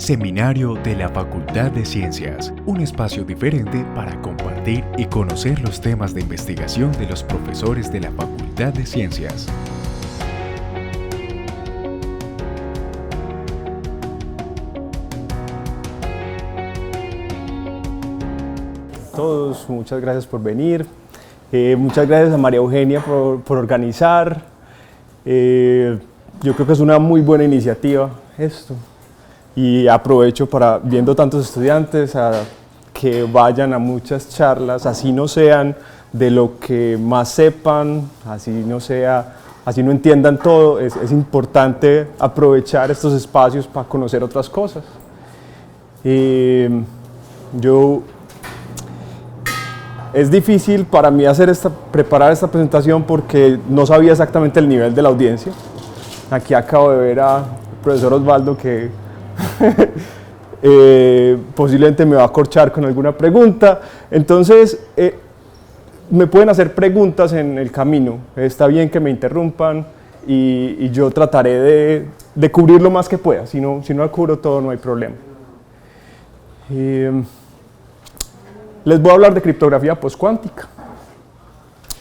Seminario de la Facultad de Ciencias, un espacio diferente para compartir y conocer los temas de investigación de los profesores de la Facultad de Ciencias. Todos, muchas gracias por venir, muchas gracias a María Eugenia por organizar. Yo creo que es una muy buena iniciativa esto y aprovecho para, viendo tantos estudiantes, a que vayan a muchas charlas, así no sean de lo que más sepan, así no entiendan todo, es importante aprovechar estos espacios para conocer otras cosas. Es difícil para mí preparar esta presentación porque no sabía exactamente el nivel de la audiencia. Aquí acabo de ver al profesor Osvaldo que posiblemente me va a corchar con alguna pregunta. Entonces, me pueden hacer preguntas en el camino. Está bien que me interrumpan y yo trataré de cubrir lo más que pueda. Si no cubro todo, no hay problema. Les voy a hablar de criptografía postcuántica.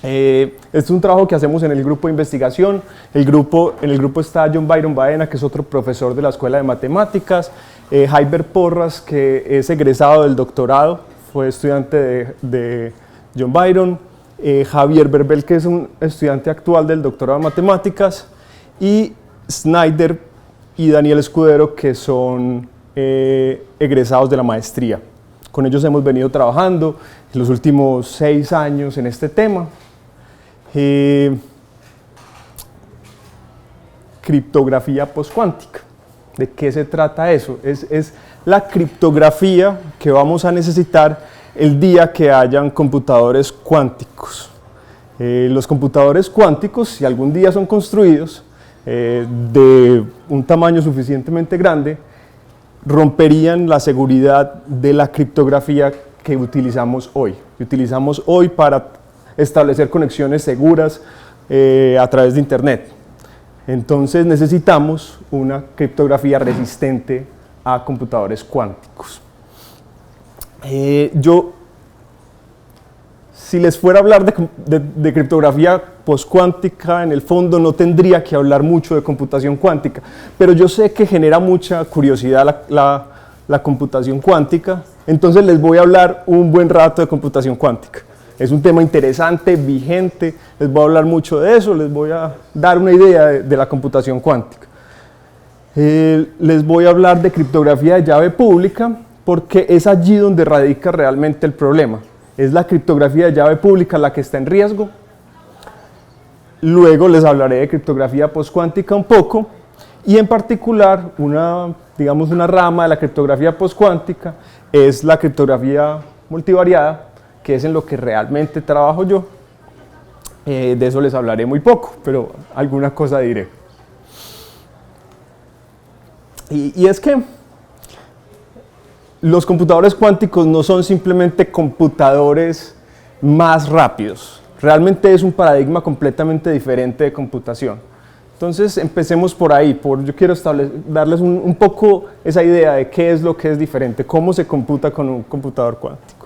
Este es un trabajo que hacemos en el grupo de investigación. En el grupo está John Byron Baena, que es otro profesor de la Escuela de Matemáticas, Jaiber Porras, que es egresado del doctorado, fue estudiante de John Byron, Javier Berbel, que es un estudiante actual del doctorado de Matemáticas, y Snyder y Daniel Escudero, que son egresados de la maestría. Con ellos hemos venido trabajando en los últimos 6 años en este tema. Criptografía postcuántica. ¿De qué se trata eso? Es la criptografía que vamos a necesitar el día que hayan computadores cuánticos. Los computadores cuánticos, si algún día son construidos de un tamaño suficientemente grande, romperían la seguridad de la criptografía que utilizamos hoy. Utilizamos hoy para establecer conexiones seguras a través de Internet. Entonces necesitamos una criptografía resistente a computadores cuánticos. Si les fuera a hablar de criptografía postcuántica, en el fondo no tendría que hablar mucho de computación cuántica, pero yo sé que genera mucha curiosidad la computación cuántica, entonces les voy a hablar un buen rato de computación cuántica. Es un tema interesante, vigente, les voy a hablar mucho de eso, les voy a dar una idea de la computación cuántica. Les voy a hablar de criptografía de llave pública, porque es allí donde radica realmente el problema. Es la criptografía de llave pública la que está en riesgo. Luego les hablaré de criptografía postcuántica un poco, y en particular una rama de la criptografía postcuántica es la criptografía multivariada, que es en lo que realmente trabajo yo. De eso les hablaré muy poco, pero alguna cosa diré. Y es que los computadores cuánticos no son simplemente computadores más rápidos, realmente es un paradigma completamente diferente de computación. Entonces empecemos por ahí, yo quiero darles un poco esa idea de qué es lo que es diferente, cómo se computa con un computador cuántico.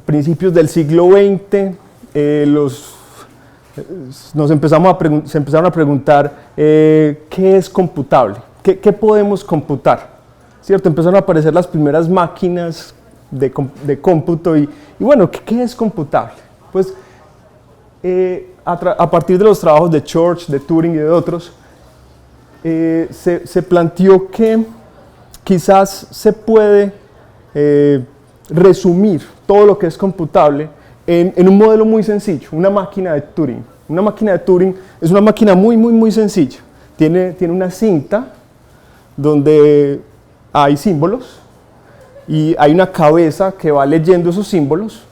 Principios del siglo XX, se empezaron a preguntar qué es computable, qué podemos computar. ¿Cierto? Empezaron a aparecer las primeras máquinas de cómputo y bueno, ¿qué es computable? Pues a partir de los trabajos de Church, de Turing y de otros, se planteó que quizás se puede resumir todo lo que es computable en un modelo muy sencillo, una máquina de Turing. Una máquina de Turing es una máquina muy sencilla. Tiene una cinta donde hay símbolos y hay una cabeza que va leyendo esos símbolos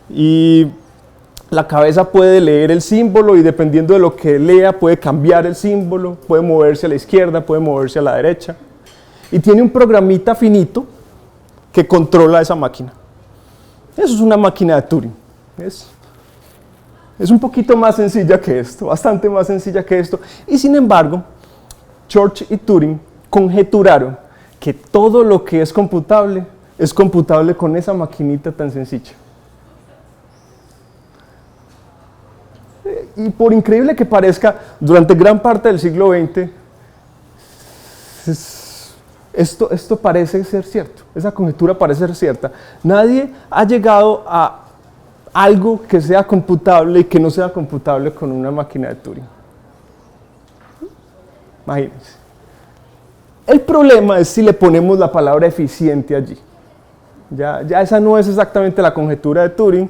y la cabeza puede leer el símbolo y dependiendo de lo que lea puede cambiar el símbolo, puede moverse a la izquierda, puede moverse a la derecha y tiene un programita finito que controla esa máquina. Eso es una máquina de Turing. Es un poquito más sencilla que esto, bastante más sencilla que esto, y sin embargo Church y Turing conjeturaron que todo lo que es computable con esa maquinita tan sencilla. Y por increíble que parezca, durante gran parte del siglo XX, esto parece ser cierto, esa conjetura parece ser cierta. Nadie ha llegado a algo que sea computable y que no sea computable con una máquina de Turing. Imagínense. El problema es si le ponemos la palabra eficiente allí. Ya esa no es exactamente la conjetura de Turing.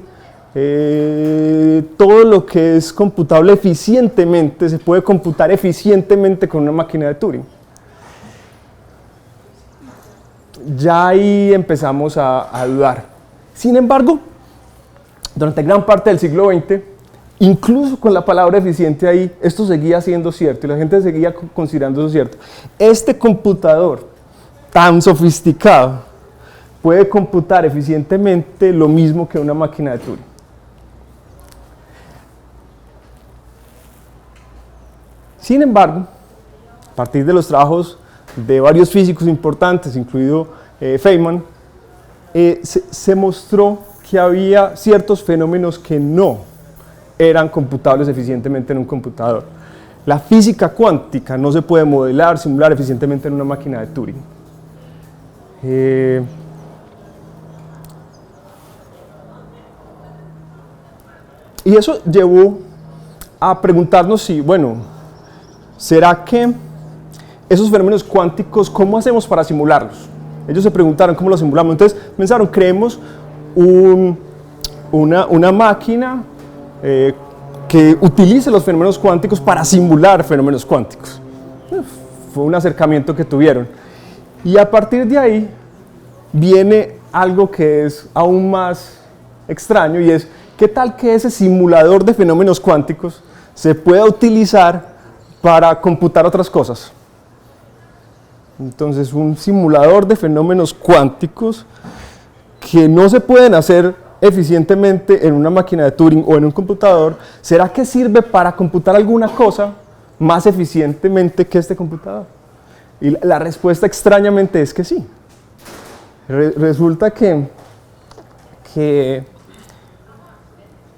Todo lo que es computable eficientemente se puede computar eficientemente con una máquina de Turing. Ya ahí empezamos a dudar. Sin embargo, durante gran parte del siglo XX, incluso con la palabra eficiente ahí, esto seguía siendo cierto y la gente seguía considerando eso cierto. Este computador tan sofisticado puede computar eficientemente lo mismo que una máquina de Turing. Sin embargo, a partir de los trabajos de varios físicos importantes, incluido Feynman, se mostró que había ciertos fenómenos que no eran computables eficientemente en un computador. La física cuántica no se puede modelar, simular eficientemente en una máquina de Turing. Y eso llevó a preguntarnos si, bueno, ¿será que esos fenómenos cuánticos, cómo hacemos para simularlos? Ellos se preguntaron cómo los simulamos. Entonces pensaron, creemos una máquina que utilice los fenómenos cuánticos para simular fenómenos cuánticos. Fue un acercamiento que tuvieron. Y a partir de ahí viene algo que es aún más extraño, y es, ¿qué tal que ese simulador de fenómenos cuánticos se pueda utilizar para computar otras cosas? Entonces, un simulador de fenómenos cuánticos que no se pueden hacer eficientemente en una máquina de Turing o en un computador, ¿será que sirve para computar alguna cosa más eficientemente que este computador? Y la respuesta extrañamente es que sí. Resulta que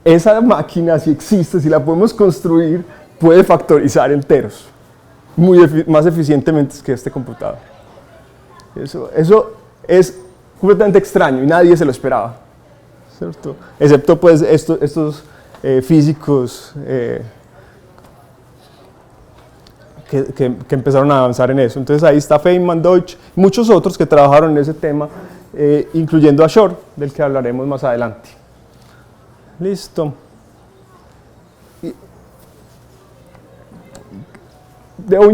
esa máquina, si existe, si la podemos construir, puede factorizar enteros más eficientemente que este computador. Eso es completamente extraño y nadie se lo esperaba, ¿cierto? Excepto pues estos físicos que empezaron a avanzar en eso. Entonces ahí está Feynman, Deutsch, muchos otros que trabajaron en ese tema, incluyendo a Shor, del que hablaremos más adelante. Listo. Debo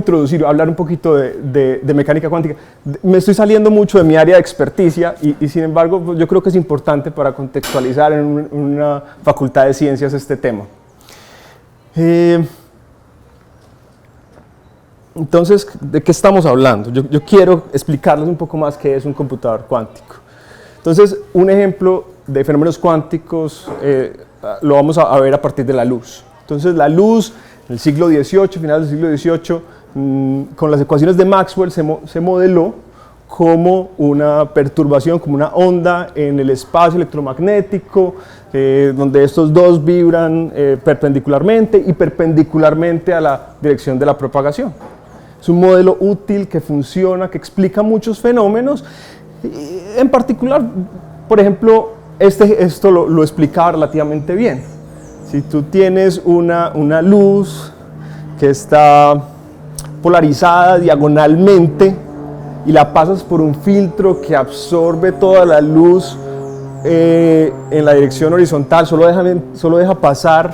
hablar un poquito de mecánica cuántica. Me estoy saliendo mucho de mi área de experticia y sin embargo pues, yo creo que es importante para contextualizar en una facultad de ciencias este tema. Entonces, ¿de qué estamos hablando? Yo quiero explicarles un poco más qué es un computador cuántico. Entonces, un ejemplo de fenómenos cuánticos lo vamos a ver a partir de la luz. Entonces, la luz en el siglo XVIII, finales del siglo XVIII, con las ecuaciones de Maxwell se modeló como una perturbación, como una onda en el espacio electromagnético, donde estos dos vibran perpendicularmente y perpendicularmente a la dirección de la propagación. Es un modelo útil que funciona, que explica muchos fenómenos. En particular, por ejemplo, esto lo explicaba relativamente bien. Si tú tienes una luz que está polarizada diagonalmente y la pasas por un filtro que absorbe toda la luz en la dirección horizontal, solo deja pasar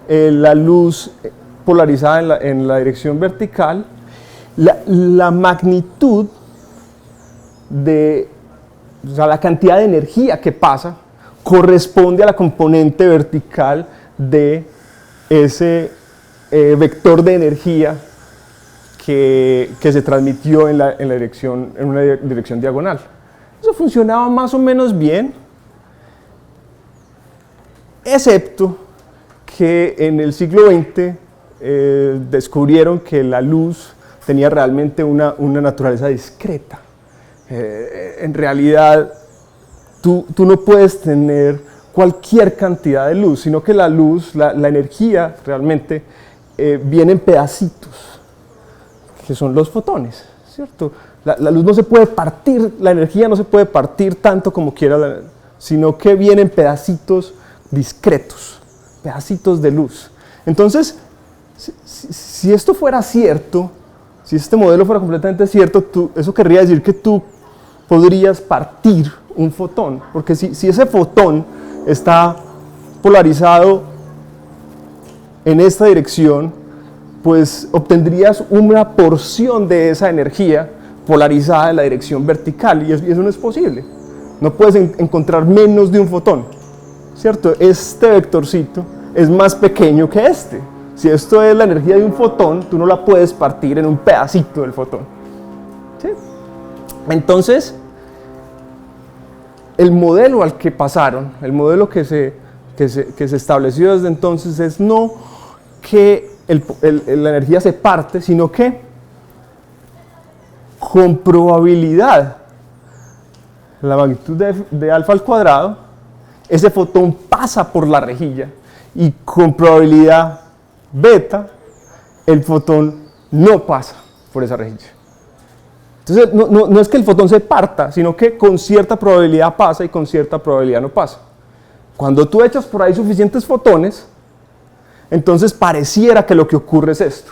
la luz polarizada en la dirección vertical, la magnitud o sea, la cantidad de energía que pasa corresponde a la componente vertical de ese vector de energía que se transmitió en una dirección diagonal. Eso funcionaba más o menos bien, excepto que en el siglo XX descubrieron que la luz tenía realmente una naturaleza discreta. En realidad, tú no puedes tener cualquier cantidad de luz, sino que la luz, la energía realmente viene en pedacitos, que son los fotones, ¿cierto? La luz no se puede partir, la energía no se puede partir tanto como quiera, sino que vienen pedacitos discretos, pedacitos de luz. Entonces, si esto fuera cierto, si este modelo fuera completamente cierto, eso querría decir que tú podrías partir un fotón, porque si ese fotón está polarizado en esta dirección, pues obtendrías una porción de esa energía polarizada en la dirección vertical, y eso no es posible. No puedes encontrar menos de un fotón, ¿cierto? Este vectorcito es más pequeño que este. Si esto es la energía de un fotón, tú no la puedes partir en un pedacito del fotón, ¿sí? Entonces, el modelo al que pasaron, el modelo que se estableció desde entonces es no que la energía se parte, sino que con probabilidad, la magnitud de alfa al cuadrado, ese fotón pasa por la rejilla, y con probabilidad beta, el fotón no pasa por esa rejilla. Entonces, no es que el fotón se parta, sino que con cierta probabilidad pasa y con cierta probabilidad no pasa. Cuando tú echas por ahí suficientes fotones, entonces pareciera que lo que ocurre es esto.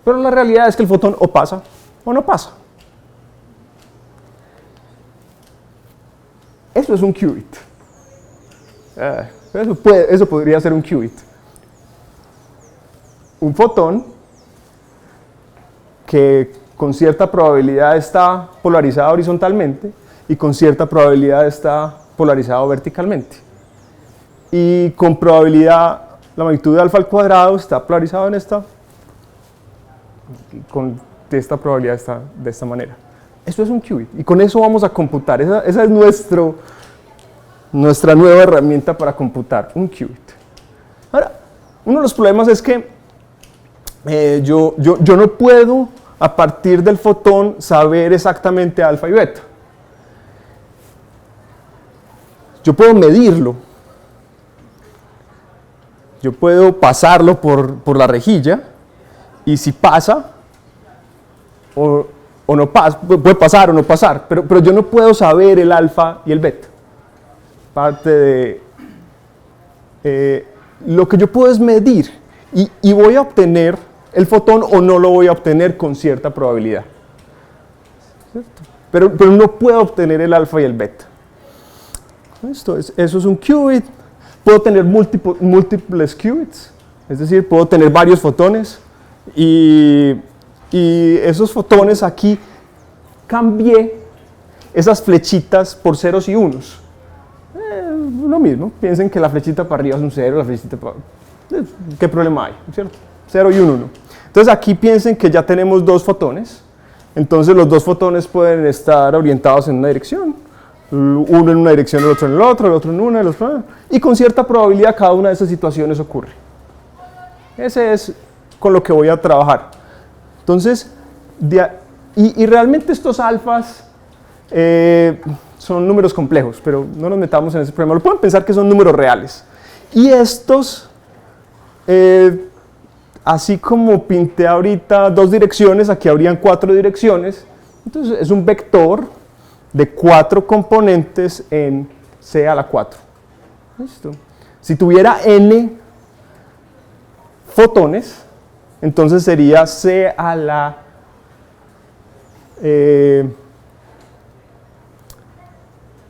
Pero la realidad es que el fotón o pasa o no pasa. Eso es un qubit. Eso podría ser un qubit. Un fotón que con cierta probabilidad está polarizado horizontalmente y con cierta probabilidad está polarizado verticalmente. Y con probabilidad, la magnitud de alfa al cuadrado está polarizado en esta, y con esta probabilidad está de esta manera. Eso es un qubit, y con eso vamos a computar. Esa es nuestra nueva herramienta para computar, un qubit. Ahora, uno de los problemas es que yo no puedo, a partir del fotón, saber exactamente alfa y beta. Yo puedo medirlo. Yo puedo pasarlo por la rejilla, y si pasa o no pasa, puede pasar o no pasar, pero yo no puedo saber el alfa y el beta. Parte de lo que yo puedo es medir, y voy a obtener el fotón o no lo voy a obtener con cierta probabilidad, ¿cierto? Pero no puedo obtener el alfa y el beta. Eso es un qubit. Puedo tener múltiples qubits, es decir, puedo tener varios fotones, y esos fotones aquí cambié esas flechitas por ceros y unos. Lo mismo, piensen que la flechita para arriba es un 0, la flechita para... ¿Qué problema hay? ¿Cierto? 0 y un 1. Entonces aquí piensen que ya tenemos dos fotones, entonces los dos fotones pueden estar orientados en una dirección, uno en una dirección, el otro en el otro en una, el otro, y con cierta probabilidad cada una de esas situaciones ocurre. Ese es con lo que voy a trabajar. Entonces, y realmente estos alfas son números complejos, pero no nos metamos en ese problema. Lo pueden pensar que son números reales. Y estos, así como pinté ahorita dos direcciones, aquí habrían 4 direcciones. Entonces es un vector de 4 componentes en c a la 4. ¿Listo? Si tuviera n fotones, entonces sería c a la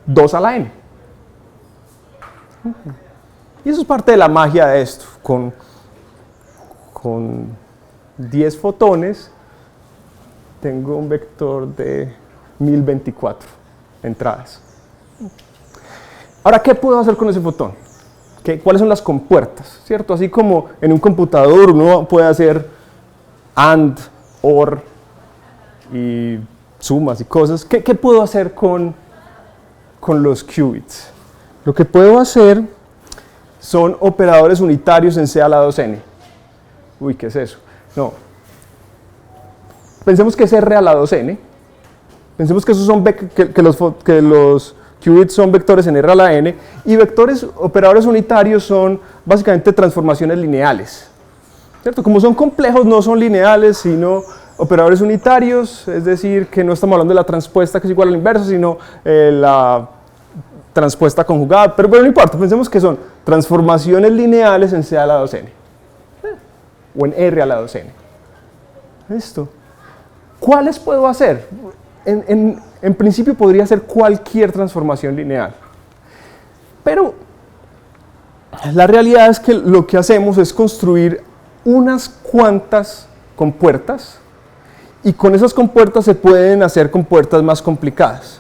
2 a la n. Y eso es parte de la magia de esto. Con 10 fotones tengo un vector de 1024 entradas. Ahora, ¿qué puedo hacer con ese fotón? ¿Cuáles son las compuertas? ¿Cierto? Así como en un computador uno puede hacer AND, OR y sumas y cosas. ¿Qué puedo hacer con los qubits? Lo que puedo hacer son operadores unitarios en C a la 2n. Uy, ¿qué es eso? No. pensemos que es R a la 2n, pensemos que, esos son que los qubits son vectores en R a la n, y vectores operadores unitarios son básicamente transformaciones lineales, ¿cierto? Como son complejos, no son lineales, sino operadores unitarios, es decir, que no estamos hablando de la transpuesta que es igual a la inversa, sino la transpuesta conjugada, pero bueno, no importa, pensemos que son transformaciones lineales en C a la 2n, o en R a la 2n. ¿Listo? ¿Cuáles puedo hacer? En principio podría ser cualquier transformación lineal, pero la realidad es que lo que hacemos es construir unas cuantas compuertas, y con esas compuertas se pueden hacer compuertas más complicadas.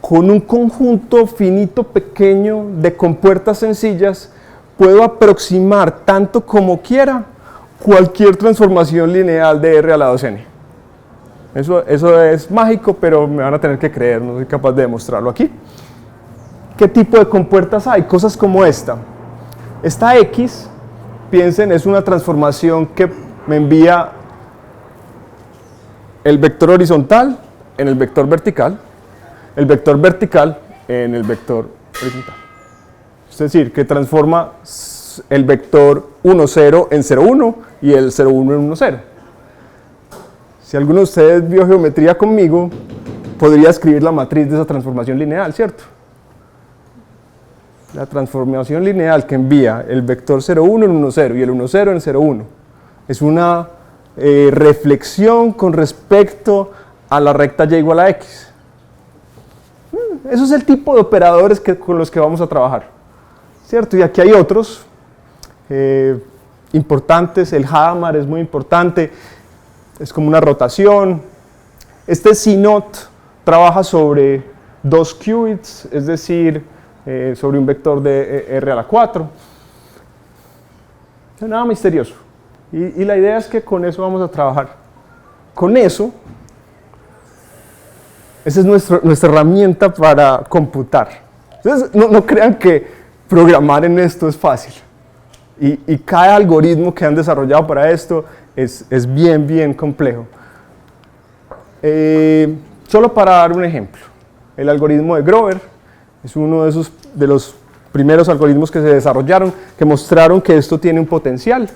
Con un conjunto finito pequeño de compuertas sencillas puedo aproximar tanto como quiera cualquier transformación lineal de R a la 2n. Eso es mágico, pero me van a tener que creer, no soy capaz de demostrarlo aquí. ¿Qué tipo de compuertas hay? Cosas como esta. Esta X, piensen, es una transformación que me envía el vector horizontal en el vector vertical, el vector vertical en el vector horizontal. Es decir, que transforma el vector 1, 0 en 0, 1 y el 0, 1 en 1, 0. Si alguno de ustedes vio geometría conmigo, podría escribir la matriz de esa transformación lineal, ¿cierto? La transformación lineal que envía el vector 0, 1 en 1, 0 y el 1, 0 en 0, 1 es una reflexión con respecto a la recta y igual a x. Eso es el tipo de operadores con los que vamos a trabajar, ¿cierto? Y aquí hay otros importantes. El Hadamard es muy importante, es como una rotación. Este CNOT trabaja sobre 2 qubits, es decir, sobre un vector de R a la 4. Nada misterioso. Y la idea es que con eso vamos a trabajar. Con eso, esa es nuestra herramienta para computar. Entonces, no crean que programar en esto es fácil. Y cada algoritmo que han desarrollado para esto es bien complejo. Solo para dar un ejemplo, el algoritmo de Grover es uno de los primeros algoritmos que se desarrollaron, que mostraron que esto tiene un potencial.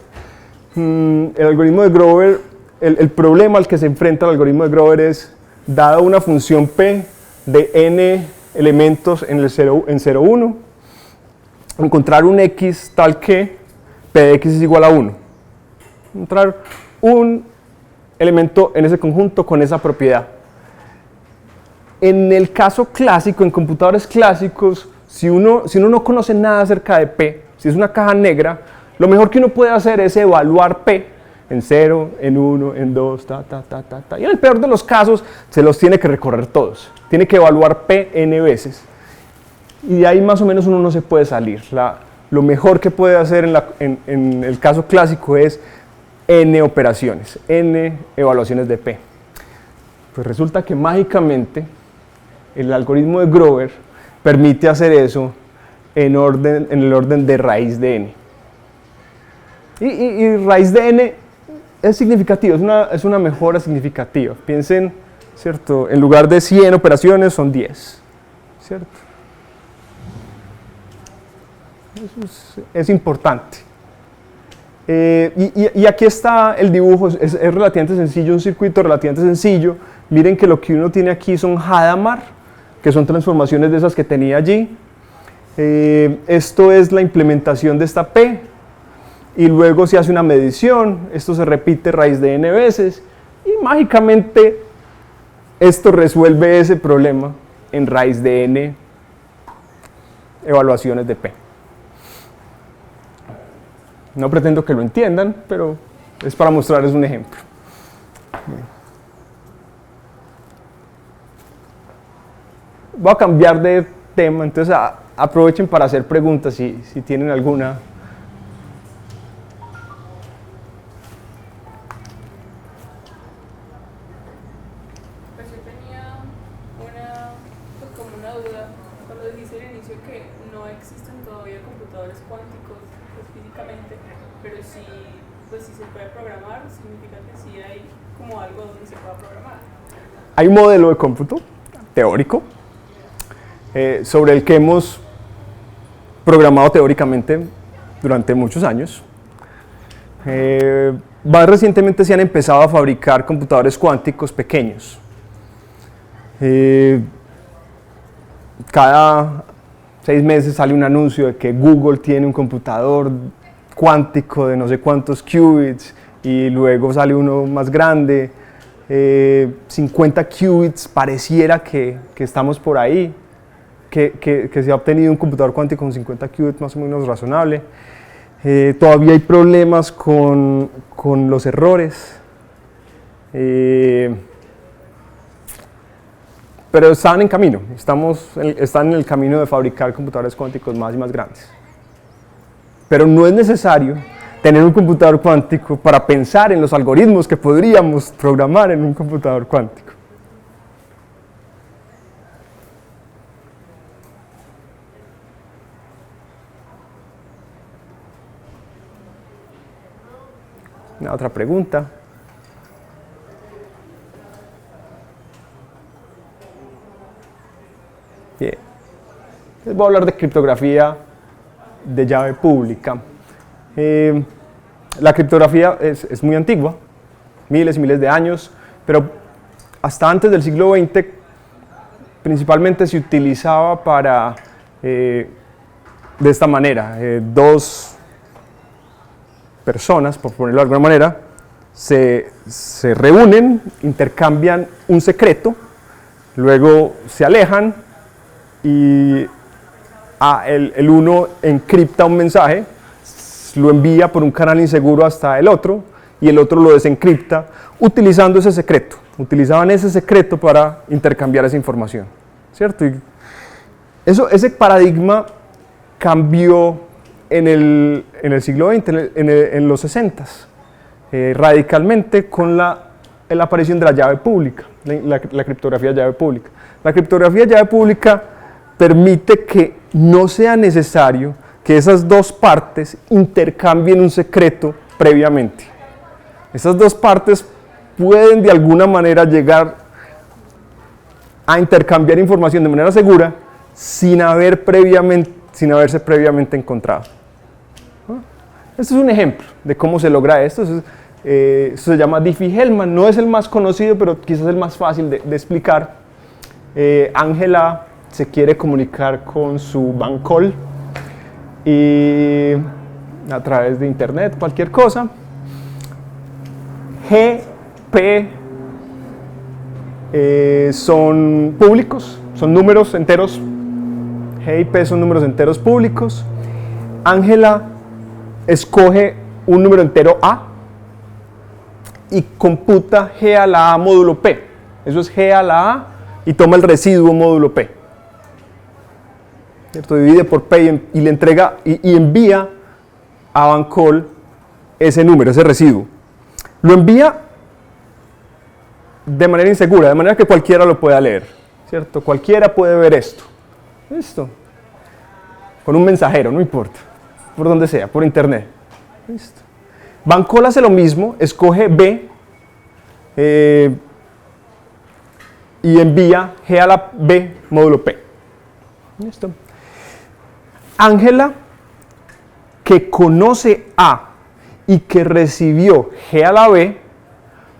El algoritmo de Grover, el problema al que se enfrenta el algoritmo de Grover es, dada una función P de n elementos en 0, 1, encontrar un x tal que P de x es igual a 1. Encontrar un elemento en ese conjunto con esa propiedad. En el caso clásico, en computadores clásicos, si uno no conoce nada acerca de P, si es una caja negra, lo mejor que uno puede hacer es evaluar P en 0, en 1, en 2, y en el peor de los casos se los tiene que recorrer todos. Tiene que evaluar P n veces. Y de ahí más o menos uno no se puede salir. Lo mejor que puede hacer en el caso clásico es n operaciones, n evaluaciones de P. Pues resulta que mágicamente el algoritmo de Grover permite hacer eso en el orden de raíz de n. Y raíz de n es significativo, es una mejora significativa. Piensen, ¿cierto? En lugar de 100 operaciones son 10, ¿cierto? Eso es importante. Y aquí está el dibujo, es relativamente sencillo, un circuito relativamente sencillo. Miren que lo que uno tiene aquí son Hadamard, que son transformaciones de esas que tenía allí. Esto es la implementación de esta P, y luego se hace una medición, esto se repite raíz de n veces, y mágicamente esto resuelve ese problema en raíz de n evaluaciones de P. No pretendo que lo entiendan, pero es para mostrarles un ejemplo. Voy a cambiar de tema, entonces aprovechen para hacer preguntas si tienen alguna. Pues yo tenía como una duda cuando dijiste al inicio que no existen todavía computadores cuánticos físicamente, pero sí, pues si se puede programar, significa que sí hay como algo donde se pueda programar. Hay un modelo de cómputo teórico sobre el que hemos programado teóricamente durante muchos años. Más recientemente se han empezado a fabricar computadores cuánticos pequeños. Cada 6 meses sale un anuncio de que Google tiene un computador cuántico de no sé cuántos qubits y luego sale uno más grande. 50 qubits, pareciera que estamos por ahí, que se ha obtenido un computador cuántico con 50 qubits más o menos razonable. Todavía hay problemas con los errores, pero están en camino, están en el camino de fabricar computadores cuánticos más y más grandes. Pero no es necesario tener un computador cuántico para pensar en los algoritmos que podríamos programar en un computador cuántico. Una otra pregunta. Bien. Les voy a hablar de criptografía de llave pública. La criptografía es muy antigua, miles y miles de años, pero hasta antes del siglo XX principalmente se utilizaba para, de esta manera, dos personas, por ponerlo de alguna manera, se reúnen, intercambian un secreto, luego se alejan y el uno encripta un mensaje, lo envía por un canal inseguro hasta el otro y el otro lo desencripta utilizando ese secreto. Utilizaban ese secreto para intercambiar esa información, ¿cierto? Y ese paradigma cambió en el siglo XX, en los 60s, radicalmente con la aparición de la llave pública, la criptografía de llave pública. La criptografía de llave pública permite que no sea necesario que esas dos partes intercambien un secreto previamente. Esas dos partes pueden de alguna manera llegar a intercambiar información de manera segura sin haberse previamente encontrado. Este es un ejemplo de cómo se logra esto. Eso se llama Diffie-Hellman. No es el más conocido, pero quizás el más fácil de explicar. Ángela se quiere comunicar con su bancol y a través de internet, cualquier cosa. G, P son públicos, son números enteros. G y P son números enteros públicos. Ángela escoge un número entero A y computa G a la A módulo P. Eso es G a la A y toma el residuo módulo P. ¿Cierto? Divide por P y le entrega y envía a Bancol ese número, ese residuo. Lo envía de manera insegura, de manera que cualquiera lo pueda leer, ¿cierto? Cualquiera puede ver esto. ¿Listo? Con un mensajero, no importa, por donde sea, por internet. ¿Listo? Bancol hace lo mismo, escoge B y envía G a la B módulo P. ¿Listo? Ángela, que conoce A y que recibió G a la B,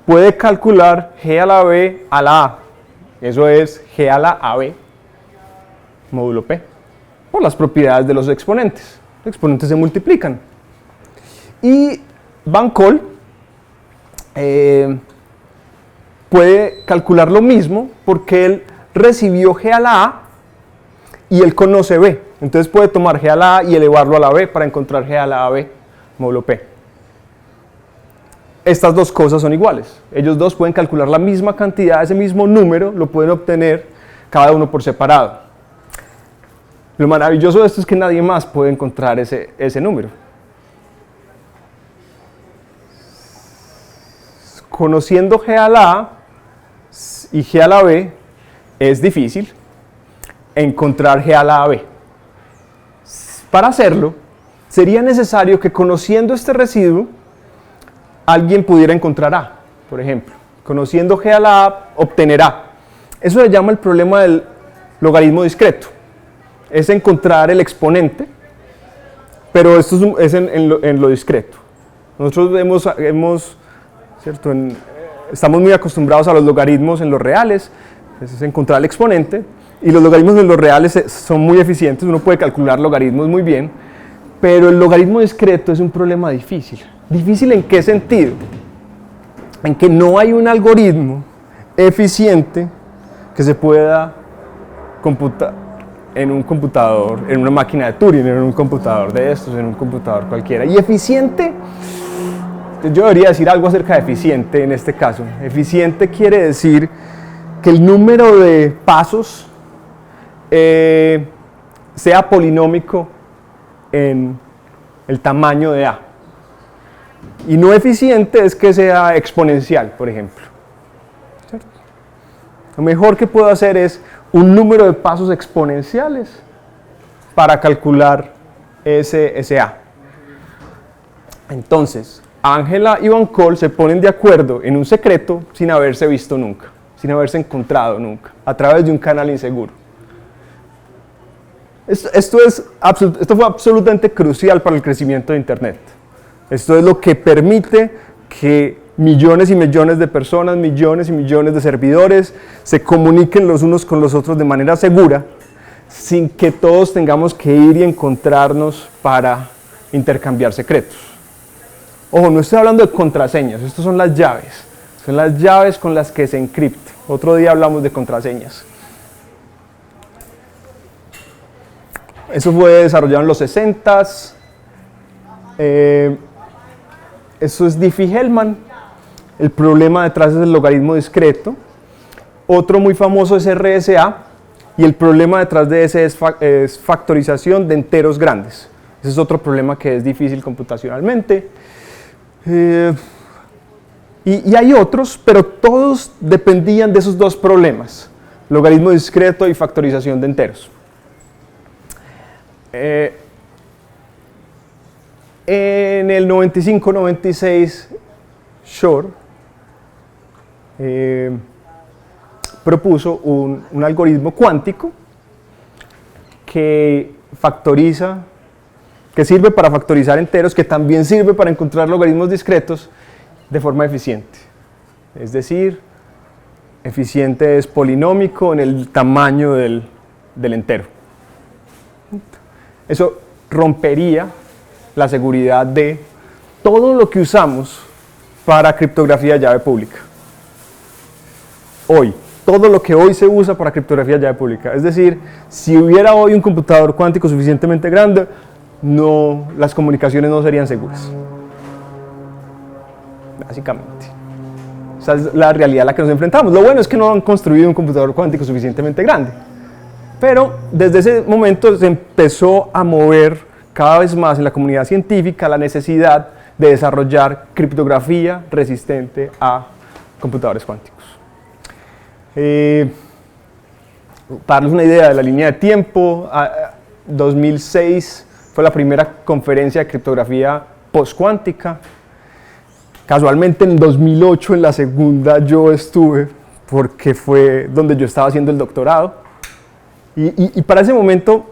puede calcular G a la B a la A. Eso es G a la AB módulo P, por las propiedades de los exponentes. Los exponentes se multiplican. Y Bancol puede calcular lo mismo porque él recibió G a la A y él conoce B. Entonces puede tomar G a la A y elevarlo a la B para encontrar G a la AB módulo P. Estas dos cosas son iguales. Ellos dos pueden calcular la misma cantidad, ese mismo número, lo pueden obtener cada uno por separado. Lo maravilloso de esto es que nadie más puede encontrar ese número. Conociendo G a la A y G a la B, es difícil encontrar G a la AB. Para hacerlo, sería necesario que conociendo este residuo, alguien pudiera encontrar A, por ejemplo. Conociendo g a la a, obtener a. Eso se llama el problema del logaritmo discreto. Es encontrar el exponente, pero esto es en lo discreto. Nosotros ¿cierto? Estamos muy acostumbrados a los logaritmos en los reales, es encontrar el exponente, y los logaritmos en los reales son muy eficientes, uno puede calcular logaritmos muy bien, pero el logaritmo discreto es un problema difícil. ¿Difícil en qué sentido? En que no hay un algoritmo eficiente que se pueda computar en un computador, en una máquina de Turing, en un computador de estos, en un computador cualquiera. Y eficiente, yo debería decir algo acerca de eficiente en este caso. Eficiente quiere decir que el número de pasos sea polinómico en el tamaño de A. Y no eficiente es que sea exponencial, por ejemplo. ¿Cierto? Lo mejor que puedo hacer es un número de pasos exponenciales para calcular ese A. Entonces, Ángela y Van Cole se ponen de acuerdo en un secreto sin haberse visto nunca, sin haberse encontrado nunca, a través de un canal inseguro. Esto fue absolutamente crucial para el crecimiento de Internet. Esto es lo que permite que millones y millones de personas, millones y millones de servidores se comuniquen los unos con los otros de manera segura, sin que todos tengamos que ir y encontrarnos para intercambiar secretos. Ojo, no estoy hablando de contraseñas, estas son las llaves con las que se encripta. Otro día hablamos de contraseñas. Eso fue desarrollado en los 60s. Eso es Diffie-Hellman. El problema detrás es el logaritmo discreto. Otro muy famoso es RSA. Y el problema detrás de ese es factorización de enteros grandes. Ese es otro problema que es difícil computacionalmente. Y hay otros, pero todos dependían de esos dos problemas: logaritmo discreto y factorización de enteros. En el 95-96, Shor propuso un algoritmo cuántico que sirve para factorizar enteros, que también sirve para encontrar logaritmos discretos de forma eficiente. Es decir, eficiente es polinómico en el tamaño del entero. Eso rompería la seguridad de todo lo que usamos para criptografía llave pública. Hoy, todo lo que hoy se usa para criptografía llave pública. Es decir, si hubiera hoy un computador cuántico suficientemente grande, las comunicaciones no serían seguras. Básicamente. Esa es la realidad a la que nos enfrentamos. Lo bueno es que no han construido un computador cuántico suficientemente grande. Pero desde ese momento se empezó a mover cada vez más en la comunidad científica la necesidad de desarrollar criptografía resistente a computadores cuánticos. Para darles una idea de la línea de tiempo, 2006 fue la primera conferencia de criptografía postcuántica. Casualmente en 2008, en la segunda, yo estuve, porque fue donde yo estaba haciendo el doctorado. Y para ese momento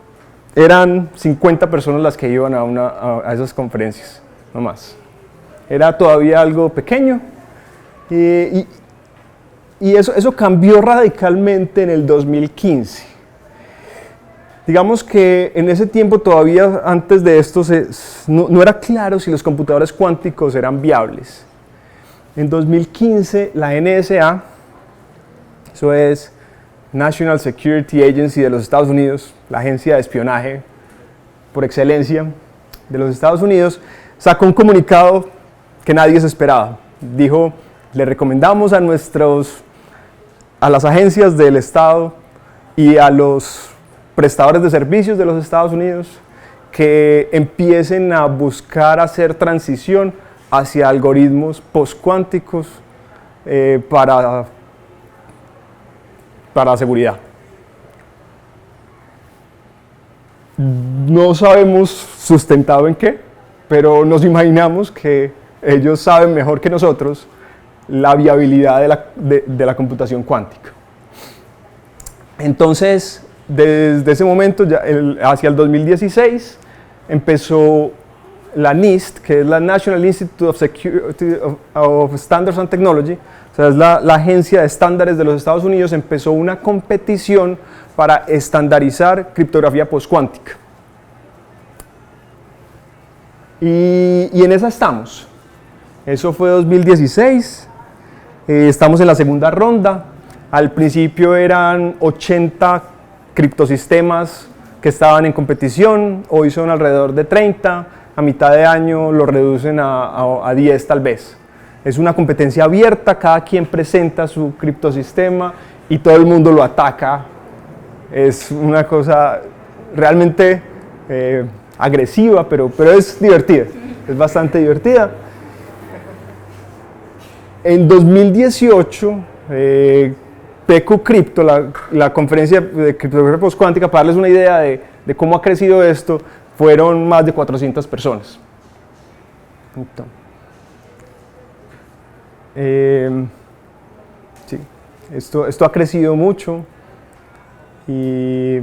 eran 50 personas las que iban a esas conferencias, no más. Era todavía algo pequeño. Y eso cambió radicalmente en el 2015. Digamos que en ese tiempo todavía, antes de esto, no era claro si los computadores cuánticos eran viables. En 2015, la NSA, eso es National Security Agency de los Estados Unidos, la agencia de espionaje por excelencia de los Estados Unidos, sacó un comunicado que nadie se esperaba. Dijo: le recomendamos a las agencias del Estado y a los prestadores de servicios de los Estados Unidos que empiecen a buscar hacer transición hacia algoritmos postcuánticos para seguridad. No sabemos sustentado en qué, pero nos imaginamos que ellos saben mejor que nosotros la viabilidad de la computación cuántica. Entonces, desde ese momento, hacia el 2016, empezó la NIST, que es la National Institute of Security of Standards and Technology, o sea, es la agencia de estándares de los Estados Unidos, empezó una competición para estandarizar criptografía postcuántica. Y en esa estamos. Eso fue 2016, estamos en la segunda ronda. Al principio eran 80 criptosistemas que estaban en competición, hoy son alrededor de 30, a mitad de año lo reducen a 10 tal vez. Es una competencia abierta, cada quien presenta su criptosistema y todo el mundo lo ataca. Es una cosa realmente agresiva, pero es divertida, es bastante divertida. En 2018, PQ Crypto, la conferencia de criptografía postcuántica, para darles una idea de cómo ha crecido esto, fueron más de 400 personas. Sí, esto ha crecido mucho y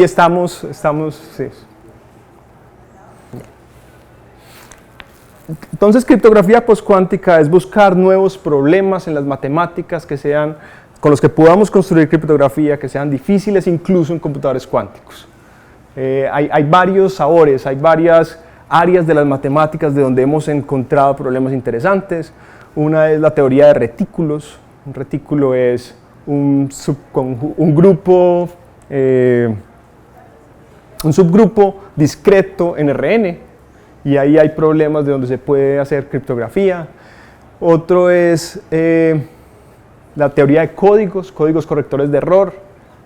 estamos sí. Entonces, criptografía postcuántica es buscar nuevos problemas en las matemáticas con los que podamos construir criptografía, que sean difíciles incluso en computadores cuánticos. Hay varios sabores, hay varias áreas de las matemáticas de donde hemos encontrado problemas interesantes. Una es la teoría de retículos. Un retículo es un subgrupo discreto en RN, y ahí hay problemas de donde se puede hacer criptografía. Otro es la teoría de códigos correctores de error.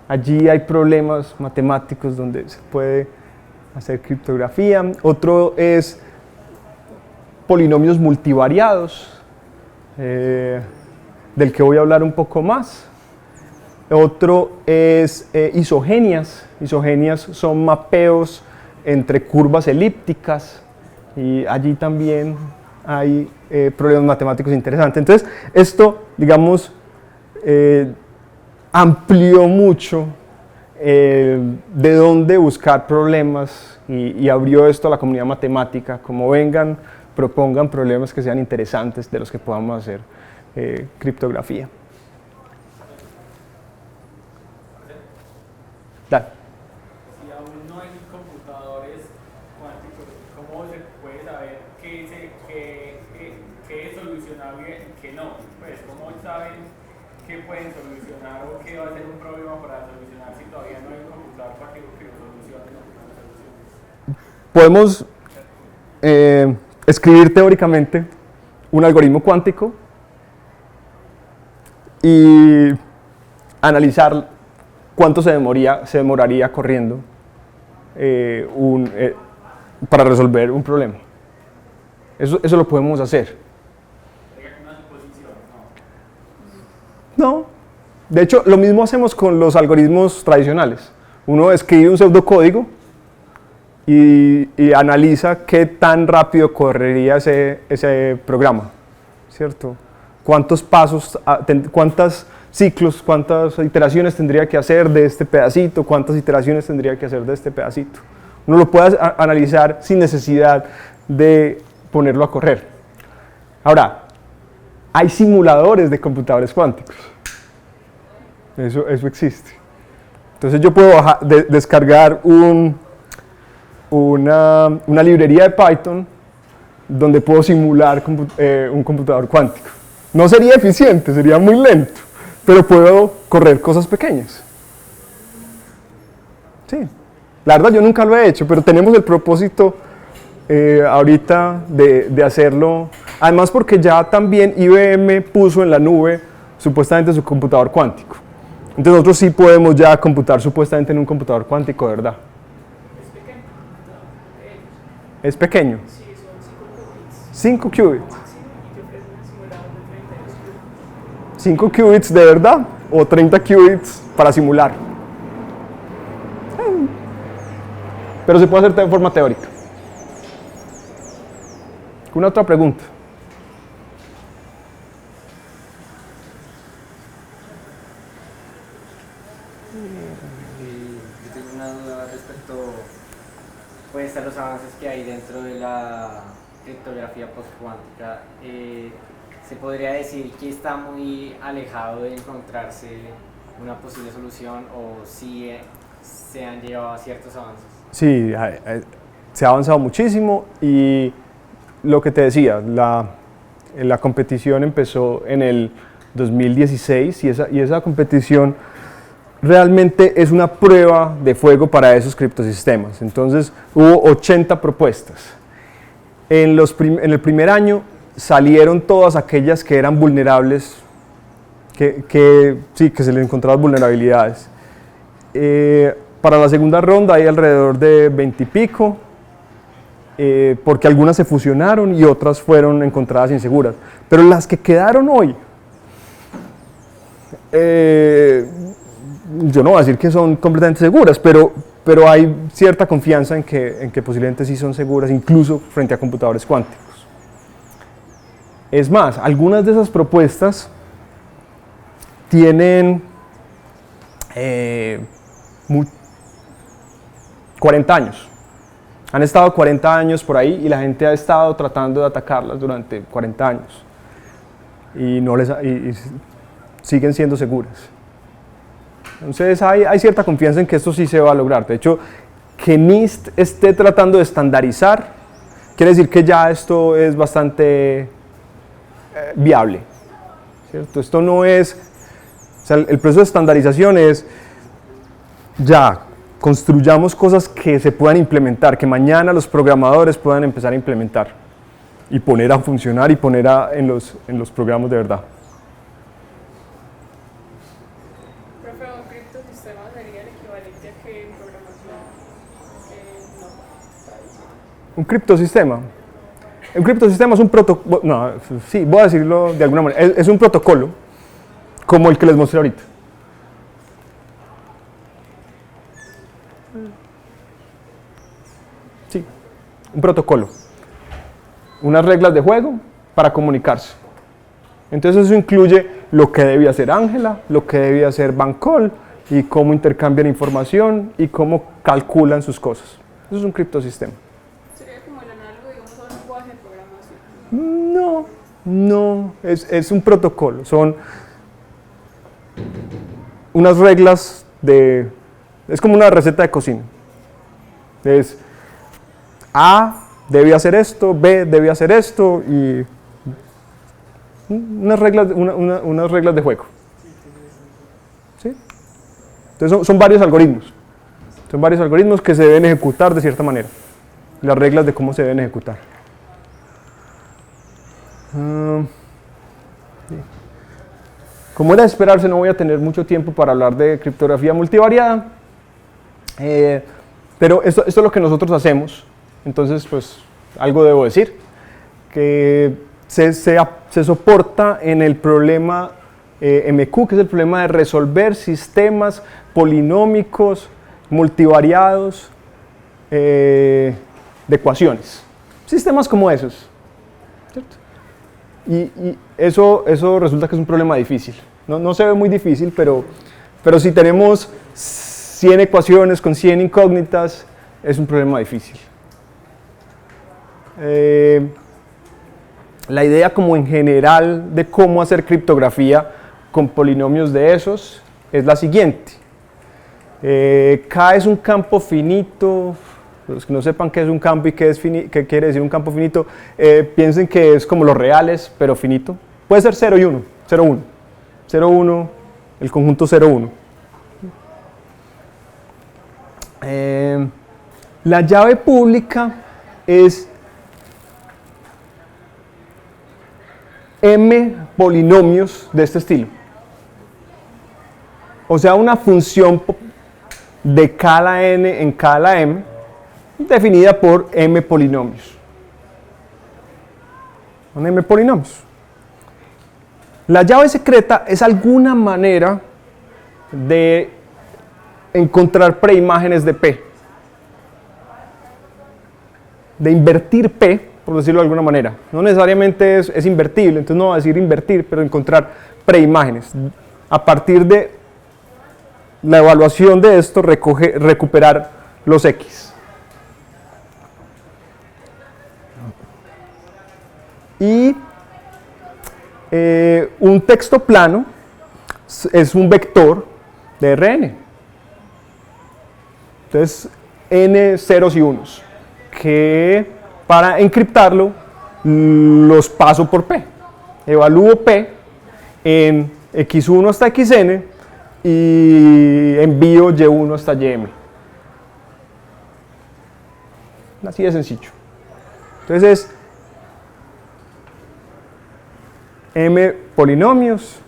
Allí hay problemas matemáticos donde se puede hacer criptografía. Otro es polinomios multivariados, del que voy a hablar un poco más. Otro es isogenias. Isogenias son mapeos entre curvas elípticas, y allí también hay problemas matemáticos interesantes. Entonces, esto, digamos, amplió mucho de dónde buscar problemas y abrió esto a la comunidad matemática. Como vengan, propongan problemas que sean interesantes de los que podamos hacer criptografía. Dale. Si aún no hay computadores cuánticos, ¿cómo se puede saber qué es solucionable y qué no? Pues, ¿cómo saben qué pueden solucionar o qué va a ser un problema para solucionar si todavía no hay un computador cuántico que lo solucione? Podemos escribir teóricamente un algoritmo cuántico y analizar cuánto se demoraría corriendo para resolver un problema. Eso lo podemos hacer. ¿Una suposición? No. De hecho, lo mismo hacemos con los algoritmos tradicionales. Uno escribe un pseudocódigo y analiza qué tan rápido correría ese programa, ¿cierto? ¿Cuántos pasos, cuántos ciclos, cuántas iteraciones tendría que hacer de este pedacito, cuántas iteraciones tendría que hacer de este pedacito? Uno lo puede analizar sin necesidad de ponerlo a correr. Ahora, hay simuladores de computadores cuánticos. Eso existe. Entonces yo puedo descargar una librería de Python donde puedo simular un computador cuántico. No sería eficiente, sería muy lento, pero puedo correr cosas pequeñas. Sí, la verdad yo nunca lo he hecho, pero tenemos el propósito ahorita de hacerlo. Además, porque ya también IBM puso en la nube supuestamente su computador cuántico. Entonces nosotros sí podemos ya computar supuestamente en un computador cuántico, ¿verdad? Es pequeño. ¿Es pequeño? Sí, son 5 qubits. 5 qubits. Máximo, y te ofrecen un simulador de 32 qubits. 5 qubits de verdad o 30 qubits para simular. Pero se puede hacer de forma teórica. ¿Alguna otra pregunta? Yo tengo una duda respecto pues, a los avances que hay dentro de la criptografía postcuántica. ¿Se podría decir que está muy alejado de encontrarse una posible solución o si se han llegado a ciertos avances? Sí, se ha avanzado muchísimo y lo que te decía, la competición empezó en el 2016 y esa competición realmente es una prueba de fuego para esos criptosistemas. Entonces hubo 80 propuestas. En el primer año salieron todas aquellas que eran vulnerables, que se les encontraban vulnerabilidades. Para la segunda ronda hay alrededor de 20 y pico, porque algunas se fusionaron y otras fueron encontradas inseguras. Pero las que quedaron hoy, yo no voy a decir que son completamente seguras, pero hay cierta confianza en que posiblemente sí son seguras, incluso frente a computadores cuánticos. Es más, algunas de esas propuestas tienen 40 años. Han estado 40 años por ahí y la gente ha estado tratando de atacarlas durante 40 años. Y siguen siendo seguras. Entonces hay cierta confianza en que esto sí se va a lograr. De hecho, que NIST esté tratando de estandarizar, quiere decir que ya esto es bastante viable, ¿cierto? Esto no es, o sea, el proceso de estandarización es ya, construyamos cosas que se puedan implementar, que mañana los programadores puedan empezar a implementar y poner a funcionar y poner en los programas de verdad. Profe, un criptosistema sería el equivalente a que en programación no tradicional. Un criptosistema. Un criptosistema es un protocolo, no, sí, voy a decirlo de alguna manera, es un protocolo como el que les mostré ahorita. Sí, un protocolo. Unas reglas de juego para comunicarse. Entonces eso incluye lo que debía hacer Ángela, lo que debía hacer Bancol y cómo intercambian información y cómo calculan sus cosas. Eso es un criptosistema. Sería como el análogo, digamos, a un lenguaje de programación. No, es un protocolo, son unas reglas es como una receta de cocina. Es A debe hacer esto, B debe hacer esto y unas reglas de juego. ¿Sí? Entonces son varios algoritmos. Son varios algoritmos que se deben ejecutar de cierta manera. Las reglas de cómo se deben ejecutar. Como era de esperarse, no voy a tener mucho tiempo para hablar de criptografía multivariada, pero esto es lo que nosotros hacemos. Entonces, pues, algo debo decir, que se soporta en el problema MQ, que es el problema de resolver sistemas polinómicos multivariados de ecuaciones. Sistemas como esos, ¿cierto? Y eso resulta que es un problema difícil. No se ve muy difícil, pero si tenemos 100 ecuaciones con 100 incógnitas, es un problema difícil. La idea como en general de cómo hacer criptografía con polinomios de esos es la siguiente. K es un campo finito. Los que no sepan qué es un campo y qué quiere decir un campo finito, piensen que es como los reales, pero finito. Puede ser 0 y 1, 0, 1. 0, 1, el conjunto 0, 1. La llave pública es m polinomios de este estilo. O sea, una función de k a la n en k a la m, definida por m polinomios. Son m polinomios. La llave secreta es alguna manera de encontrar preimágenes de P, de invertir P, por decirlo de alguna manera. No necesariamente es invertible, entonces no va a decir invertir, pero encontrar preimágenes a partir de la evaluación de esto, recuperar los X. Y un texto plano es un vector de Rn. Entonces, n ceros y unos, que para encriptarlo los paso por P. Evalúo P en x1 hasta xn y envío y1 hasta ym. Así de sencillo. Entonces, m polinomios,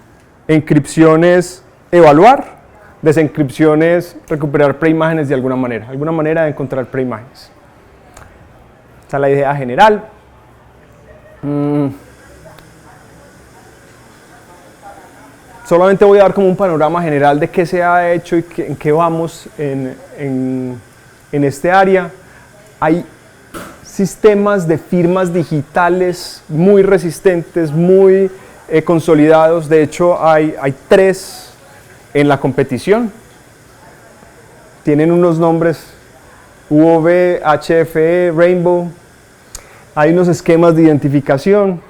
encripciones evaluar, desencripciones recuperar preimágenes de alguna manera de encontrar preimágenes. Esta es la idea general. Solamente voy a dar como un panorama general de qué se ha hecho y en qué vamos en este área. Hay sistemas de firmas digitales muy resistentes, muy consolidados. De hecho, hay 3 en la competición. Tienen unos nombres: UOV, HFE, Rainbow. Hay unos esquemas de identificación.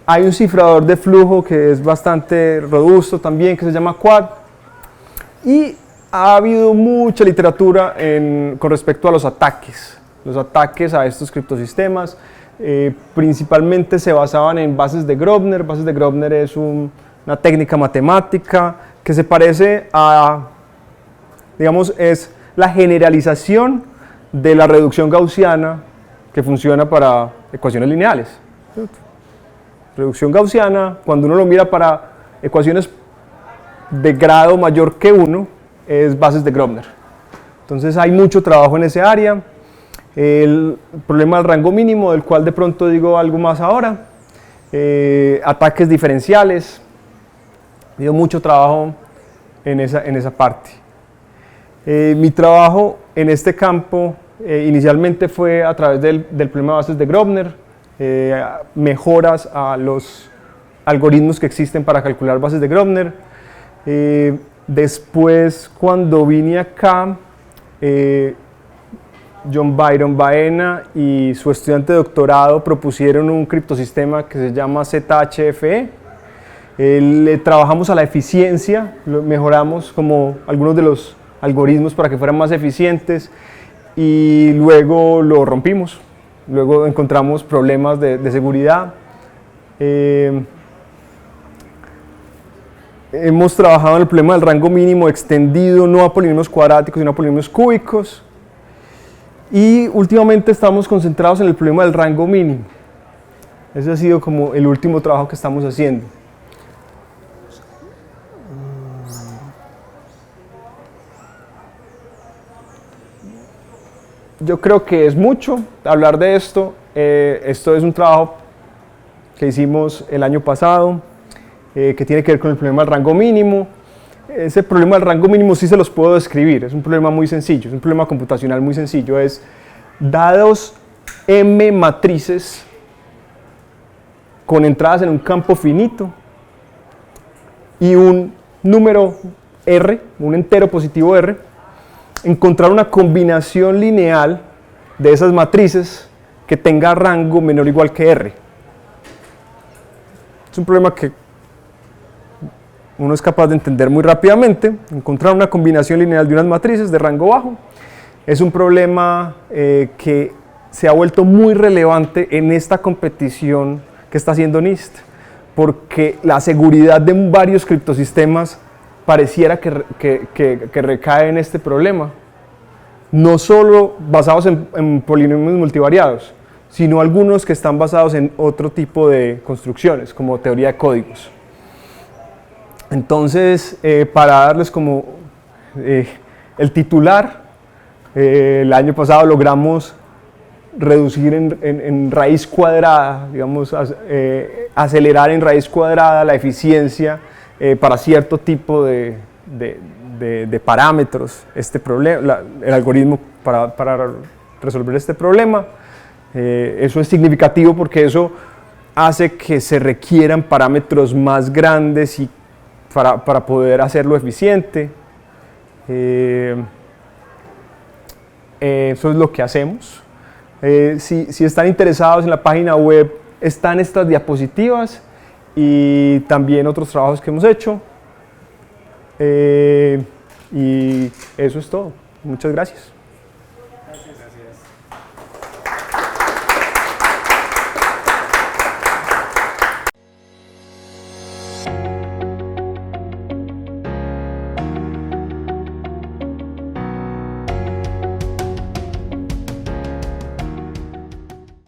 Hay un cifrador de flujo que es bastante robusto también, que se llama Quad. Y ha habido mucha literatura con respecto a los ataques a estos criptosistemas. Principalmente se basaban en bases de Grobner. Bases de Grobner es una técnica matemática que se parece a, digamos, es la generalización de la reducción gaussiana que funciona para ecuaciones lineales. Reducción gaussiana, cuando uno lo mira para ecuaciones de grado mayor que 1, es bases de Grobner. Entonces hay mucho trabajo en ese área. El problema del rango mínimo, del cual de pronto digo algo más ahora. Ataques diferenciales. Ha habido mucho trabajo en esa parte. Mi trabajo en este campo inicialmente fue a través del problema de bases de Grobner. Mejoras a los algoritmos que existen para calcular bases de Grobner. Después, cuando vine acá, John Byron Baena y su estudiante de doctorado propusieron un criptosistema que se llama ZHFE. Le trabajamos a la eficiencia, mejoramos como algunos de los algoritmos para que fueran más eficientes y luego lo rompimos. Luego encontramos problemas de seguridad. Hemos trabajado en el problema del rango mínimo extendido, no a polinomios cuadráticos, sino a polinomios cúbicos. Y últimamente estamos concentrados en el problema del rango mínimo. Ese ha sido como el último trabajo que estamos haciendo. Yo creo que es mucho hablar de esto. Esto es un trabajo que hicimos el año pasado, que tiene que ver con el problema del rango mínimo. Ese problema del rango mínimo sí se los puedo describir. Es un problema muy sencillo, es un problema computacional muy sencillo. Es dados m matrices con entradas en un campo finito y un número r, un entero positivo r, encontrar una combinación lineal de esas matrices que tenga rango menor o igual que R. Es un problema que uno es capaz de entender muy rápidamente. Encontrar una combinación lineal de unas matrices de rango bajo es un problema que se ha vuelto muy relevante en esta competición que está haciendo NIST, porque la seguridad de varios criptosistemas pareciera que recae en este problema, no solo basados en polinomios multivariados, sino algunos que están basados en otro tipo de construcciones, como teoría de códigos. Entonces, para darles como el titular, el año pasado logramos reducir en raíz cuadrada, digamos, acelerar en raíz cuadrada la eficiencia para cierto tipo de parámetros, el algoritmo para resolver este problema. Eso es significativo porque eso hace que se requieran parámetros más grandes y para poder hacerlo eficiente. Eso es lo que hacemos. Si están interesados en la página web, están estas diapositivas y también otros trabajos que hemos hecho. Y eso es todo. Muchas gracias.